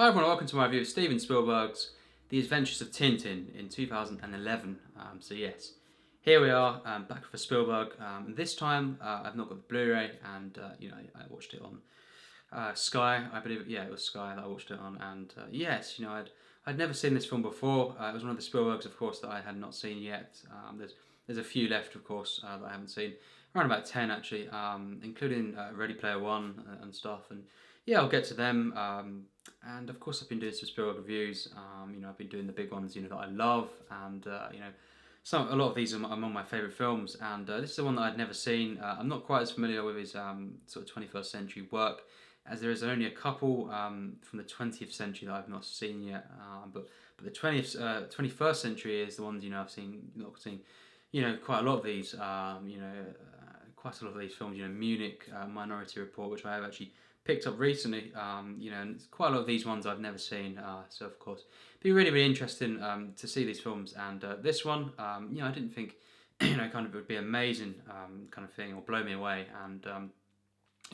Hi everyone, welcome to my review of Steven Spielberg's The Adventures of Tintin in 2011. So yes, here we are, back for Spielberg. This time I've not got the Blu-ray, and I watched it on Sky, I believe. Yeah, it was Sky that I watched it on, and yes, I'd never seen this film before. It was one of the Spielbergs, of course, that I had not seen yet. There's a few left, of course, that I haven't seen. Around about 10 actually, including Ready Player One and stuff. And yeah, I'll get to them. And of course, I've been doing some Spielberg reviews. I've been doing the big ones, that I love, and a lot of these are among my favourite films. And this is the one that I'd never seen. I'm not quite as familiar with his sort of 21st century work, as there is only a couple from the 20th century that I've not seen yet. But the 21st century is the ones I've seen quite a lot of these. Quite a lot of these films. Munich, Minority Report, which I have actually picked up recently. And quite a lot of these ones I've never seen. So of course, it'd be really really interesting to see these films. And this one, I didn't think kind of it would be amazing kind of thing or blow me away. And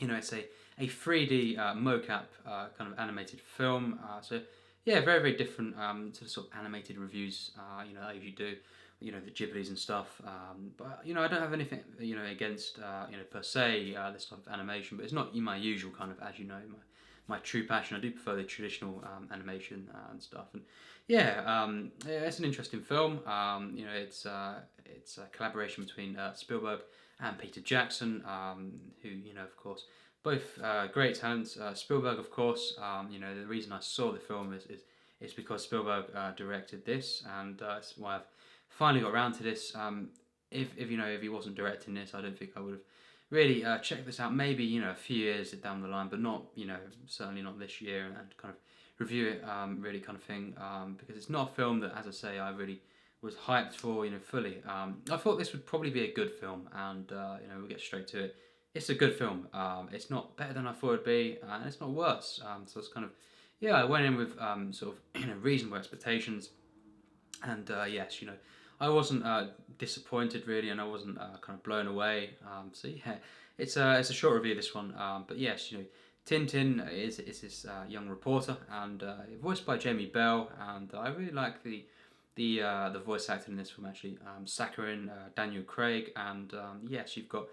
it's a 3D mocap kind of animated film. So yeah, very very different to the sort of animated reviews I usually do. The Ghiblis and stuff. But I don't have anything against per se this type of animation. But it's not my usual kind of, as my true passion. I do prefer the traditional animation and stuff. And yeah, it's an interesting film. It's a collaboration between Spielberg and Peter Jackson, who of course both great talents. Spielberg, of course, the reason I saw the film is because Spielberg directed this, and that's why I've finally got around to this. If he wasn't directing this, I don't think I would have really checked this out. Maybe a few years down the line, but not certainly not this year, and kind of review it really kind of thing, because it's not a film that, as I say, I really was hyped for fully. I thought this would probably be a good film, and we'll get straight to it. It's a good film. It's not better than I thought it'd be, and it's not worse. So it's kind of I went in with sort of reasonable expectations, and yes, I wasn't disappointed really, and I wasn't kind of blown away. So yeah, it's a short review, this one. But yes, Tintin is this young reporter, and voiced by Jamie Bell, and I really like the voice acting in this film actually. Sakharine, Daniel Craig, and yes, you've got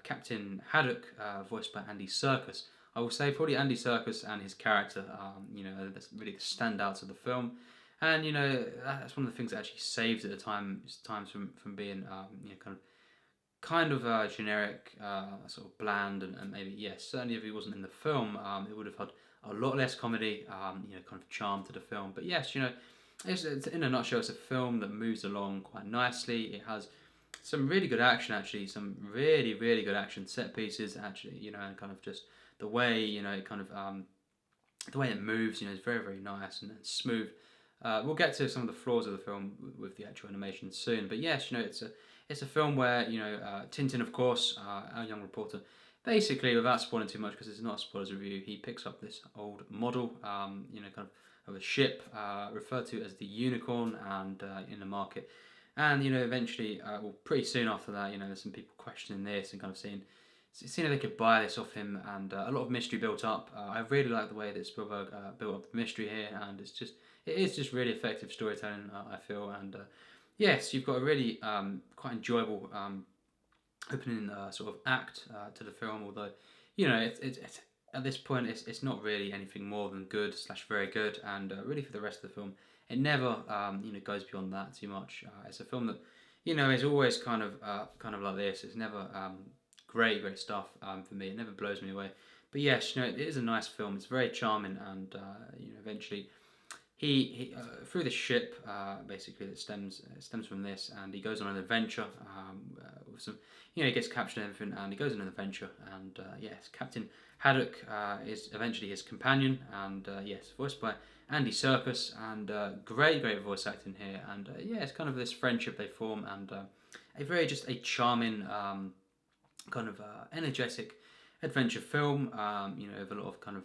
Captain Haddock, voiced by Andy Serkis. I will say probably Andy Serkis and his character, that's really the standouts of the film. And that's one of the things that actually saves it at times from being kind of generic, sort of bland, and maybe yes, certainly if he wasn't in the film, it would have had a lot less comedy, kind of charm to the film. But yes, it's in a nutshell, it's a film that moves along quite nicely. It has some really good action, actually, some really really good action set pieces, actually, and kind of just the way it kind of the way it moves, is very very nice and smooth. We'll get to some of the flaws of the film with the actual animation soon, but yes, it's a film where Tintin, of course, our young reporter, basically, without spoiling too much because it's not a spoilers review, he picks up this old model, kind of a ship referred to as the Unicorn, and in the market, and eventually, well, pretty soon after that, there's some people questioning this and kind of seeing if they could buy this off him, and a lot of mystery built up. I really like the way that Spielberg built up the mystery here, and it is just really effective storytelling, I feel. And yes, you've got a really quite enjoyable opening sort of act to the film, although it's at this point it's not really anything more than good slash very good, and really for the rest of the film it never goes beyond that too much. It's a film that is always kind of like this. It's never great stuff for me. It never blows me away. But yes, it is a nice film. It's very charming, and eventually he through the ship basically that stems from this, and he goes on an adventure with some. He gets captured and everything, and he goes on an adventure, and yes, Captain Haddock is eventually his companion, and yes, voiced by Andy Serkis, and great voice acting here, and yeah, it's kind of this friendship they form, and a very just a charming kind of energetic adventure film, with a lot of kind of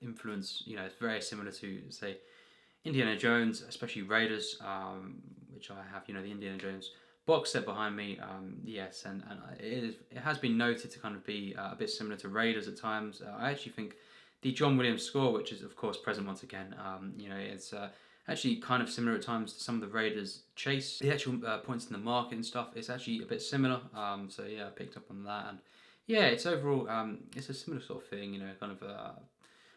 influence. It's very similar to, say, Indiana Jones, especially Raiders, which I have, the Indiana Jones box set behind me. Yes, and it has been noted to kind of be a bit similar to Raiders at times. I actually think the John Williams score, which is of course present once again. You know, it's actually kind of similar at times to some of the Raiders' chase. The actual points in the market and stuff is actually a bit similar. So yeah, I picked up on that, and yeah, it's overall it's a similar sort of thing. You know, kind of.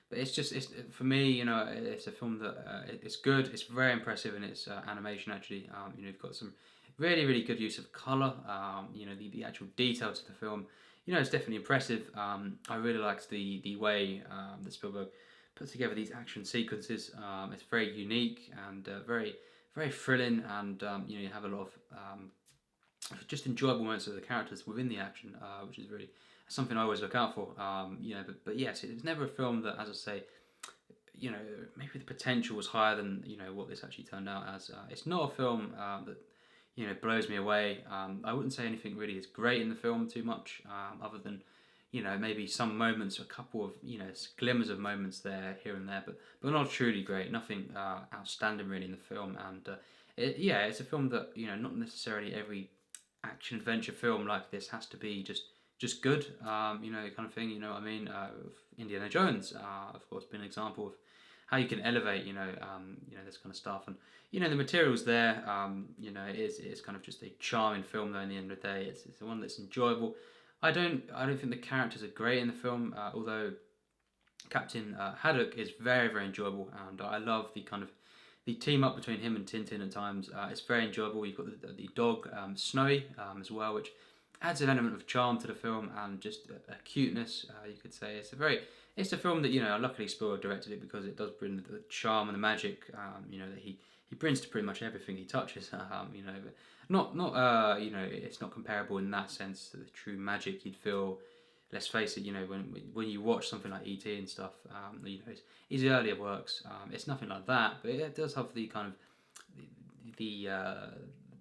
But it's just for me, you know, it's a film that it's good. It's very impressive in its animation. Actually, you know, you've got some really good use of color. You know, the actual detail to the film. You know, it's definitely impressive. I really liked the way that Spielberg put together these action sequences. It's very unique and very thrilling, and you know, you have a lot of just enjoyable moments of the characters within the action, which is really something I always look out for. You know, but yes, it was never a film that, as I say, you know, maybe the potential was higher than, you know, what this actually turned out as. It's not a film that, you know, blows me away. I wouldn't say anything really is great in the film too much, other than, you know, maybe some moments, a couple of, you know, glimmers of moments there, here and there, but not truly great. Nothing outstanding really in the film, and yeah, it's a film that, you know, not necessarily every action adventure film like this has to be just good, you know, kind of thing. You know what I mean? Indiana Jones, of course, been an example of how you can elevate, you know, this kind of stuff, and you know, the materials there. You know, it's kind of just a charming film, though. In the end of the day, it's the one that's enjoyable. I don't think the characters are great in the film, although Captain Haddock is very enjoyable, and I love the kind of the team up between him and Tintin at times. It's very enjoyable. You've got the dog Snowy as well, which adds an element of charm to the film and just a cuteness, you could say. It's a film that, you know, luckily Spielberg directed it because it does bring the charm and the magic, you know, that he brings to pretty much everything he touches. You know, but not you know, it's not comparable in that sense to the true magic you'd feel. Let's face it, you know, when you watch something like E.T. and stuff, you know, his earlier works, it's nothing like that, but it does have the kind of the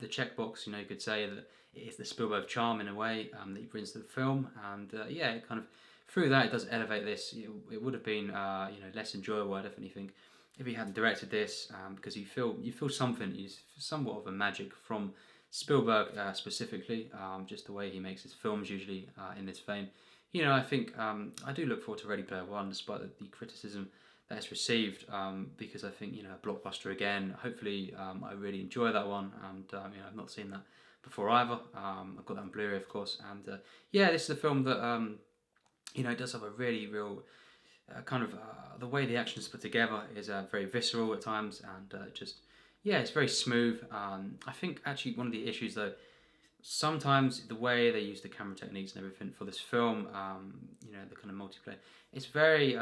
checkbox, you know, you could say that it is the Spielberg charm in a way that he brings to the film, and yeah, it kind of through that it does elevate this. It would have been you know, less enjoyable, I definitely think, if he hadn't directed this, because you feel something, somewhat of a magic from Spielberg specifically, just the way he makes his films usually in this vein. You know, I think I do look forward to Ready Player One, despite the criticism that it's received, because I think, you know, a blockbuster again. Hopefully, I really enjoy that one, and you know, I've not seen that before either. I've got that on Blu-ray, of course, and yeah, this is a film that you know, it does have a really real kind of the way the action is put together is very visceral at times, and just yeah, it's very smooth. I think actually one of the issues though, sometimes the way they use the camera techniques and everything for this film, you know, the kind of multiplayer, it's very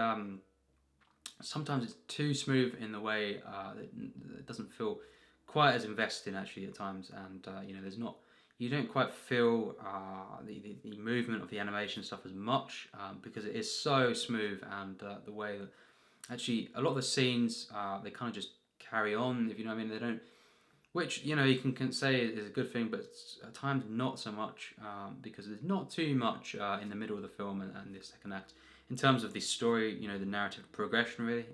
sometimes it's too smooth in the way that it doesn't feel quite as invested in actually at times, and you know, you don't quite feel the movement of the animation stuff as much, because it is so smooth, and the way that actually a lot of the scenes they kind of just carry on, if you know what I mean. They don't, which, you know, you can say is a good thing, but at times not so much, because there's not too much in the middle of the film and the second act in terms of the story, you know, the narrative progression really.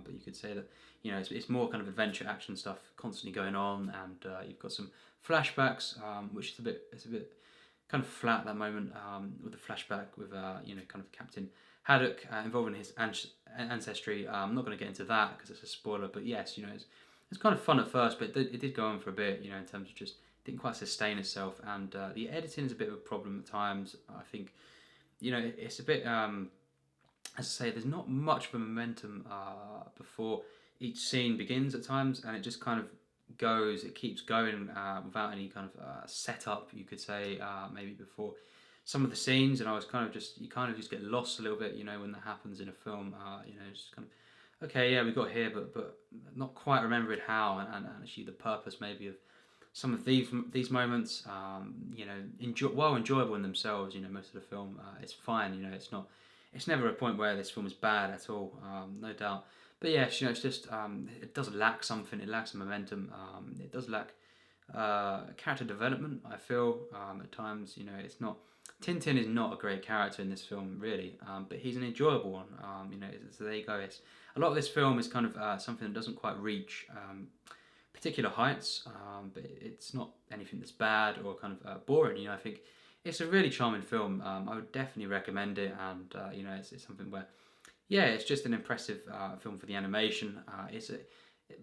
But you could say that, you know, it's more kind of adventure action stuff constantly going on, and you've got some flashbacks, which is it's a bit kind of flat at that moment, with the flashback with you know, kind of Captain Haddock involving his ancestry. I'm not going to get into that because it's a spoiler, but yes, you know, it's kind of fun at first, but it did go on for a bit, you know, in terms of just didn't quite sustain itself, and the editing is a bit of a problem at times. I think, you know, it's a bit as I say, there's not much of a momentum before each scene begins at times, and it just kind of it keeps going without any kind of setup, you could say, maybe before some of the scenes, and I was you kind of just get lost a little bit, you know, when that happens in a film, you know, just kind of, okay, yeah, we got here, but not quite remembering how, and actually the purpose maybe of some of these moments, you know, while enjoyable in themselves, you know, most of the film, it's fine, you know, it's never a point where this film is bad at all, no doubt. But yes, you know, it's just it does lack something. It lacks momentum. It does lack character development, I feel, at times. You know, it's not. Tintin is not a great character in this film, really, but he's an enjoyable one. You know, so there you go. A lot of this film is kind of something that doesn't quite reach particular heights, but it's not anything that's bad or kind of boring. You know, I think it's a really charming film. I would definitely recommend it, and you know, it's something where, yeah, it's just an impressive film for the animation. It's a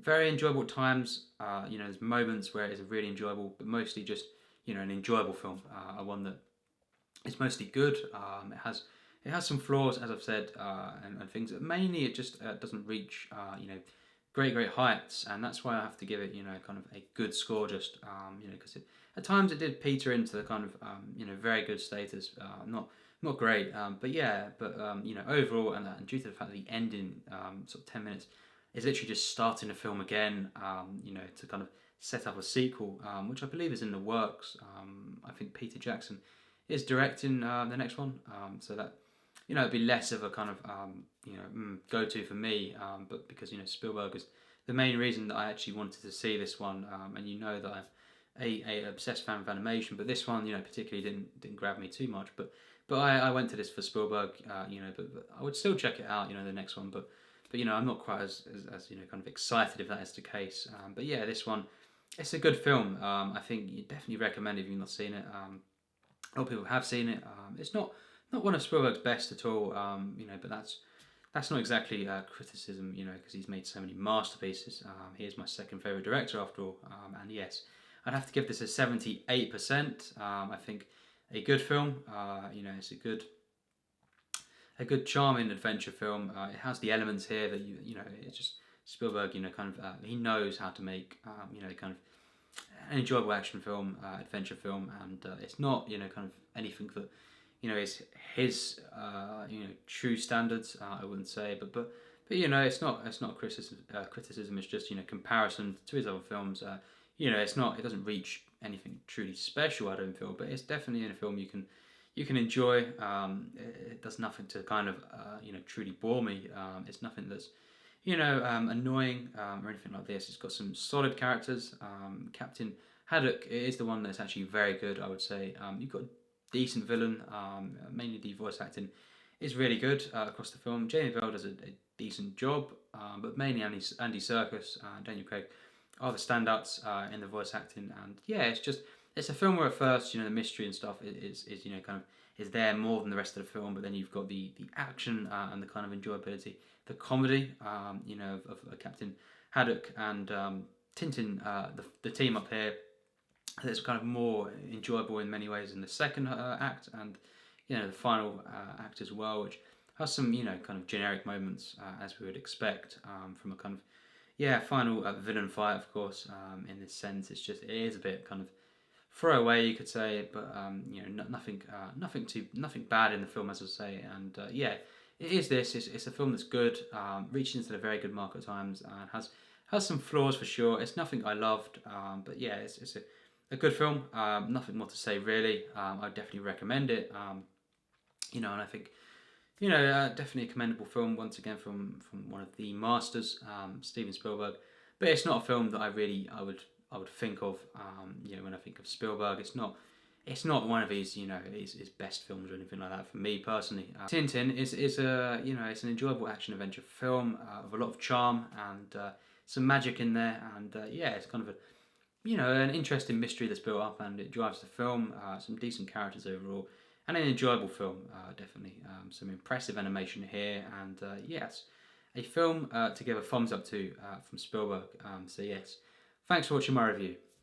very enjoyable at times. You know, there's moments where it's really enjoyable, but mostly just, you know, an enjoyable film. One that is mostly good. It has some flaws, as I've said, and things. Mainly, it just doesn't reach, you know, great heights, and that's why I have to give it, you know, kind of a good score. Just, you know, because at times it did peter into the kind of, you know, very good status. Not great, but yeah, but you know, overall, and due to the fact that the ending, sort of 10 minutes, is literally just starting the film again. You know, to kind of set up a sequel, which I believe is in the works. I think Peter Jackson is directing the next one, so that, you know, it'd be less of a kind of you know, go-to for me, but because, you know, Spielberg is the main reason that I actually wanted to see this one, and you know that I'm a obsessed fan of animation, but this one, you know, particularly didn't grab me too much, but I went to this for Spielberg, you know, but I would still check it out, you know, the next one, but you know, I'm not quite as you know, kind of excited if that is the case, but yeah, this one, it's a good film. I think you definitely recommend it if you've not seen it. A lot of people have seen it. It's not one of Spielberg's best at all, you know, but that's not exactly criticism, you know, because he's made so many masterpieces. He is my second favorite director after all, and yes, I'd have to give this a 78%. I think a good film. You know, it's a good charming adventure film. It has the elements here that you know, it's just Spielberg. You know, kind of he knows how to make you know, kind of an enjoyable action film, adventure film, and it's not, you know, kind of anything that, you know, is his you know, true standards. I wouldn't say, but you know, it's not criticism. Criticism. It's just, you know, comparison to his other films. You know, it doesn't reach anything truly special, I don't feel, but it's definitely in a film you can enjoy. It does nothing to kind of you know, truly bore me. It's nothing that's, you know, annoying or anything like this. It's got some solid characters. Captain Haddock is the one that's actually very good, I would say. You've got a decent villain. Mainly the voice acting is really good across the film. Jamie Bell does a decent job, but mainly Andy Serkis and Daniel Craig are the standouts in the voice acting. And yeah, it's a film where at first, you know, the mystery and stuff is you know, kind of is there more than the rest of the film, but then you've got the action and the kind of enjoyability, the comedy, you know, of Captain Haddock and Tintin, the team up here. That's kind of more enjoyable in many ways in the second act, and you know, the final act as well, which has some, you know, kind of generic moments as we would expect from a kind of, yeah, final villain fight, of course. In this sense, it is a bit kind of throwaway, you could say, but you know, nothing bad in the film, as I say, and yeah, it is this. It's a film that's good, reaches into the very good mark at times, and has some flaws for sure. It's nothing I loved, but yeah, it's a good film. Nothing more to say really. I definitely recommend it. You know, and I think, you know, definitely a commendable film once again from one of the masters, Steven Spielberg. But it's not a film that I would think of. You know, when I think of Spielberg, it's not one of his, you know, his best films or anything like that for me personally. Tintin is a, you know, it's an enjoyable action adventure film with a lot of charm and some magic in there, and yeah, it's kind of a, you know, an interesting mystery that's built up, and it drives the film. Some decent characters overall, and an enjoyable film, definitely. Some impressive animation here, and yes, a film to give a thumbs up to from Spielberg. So yes, thanks for watching my review.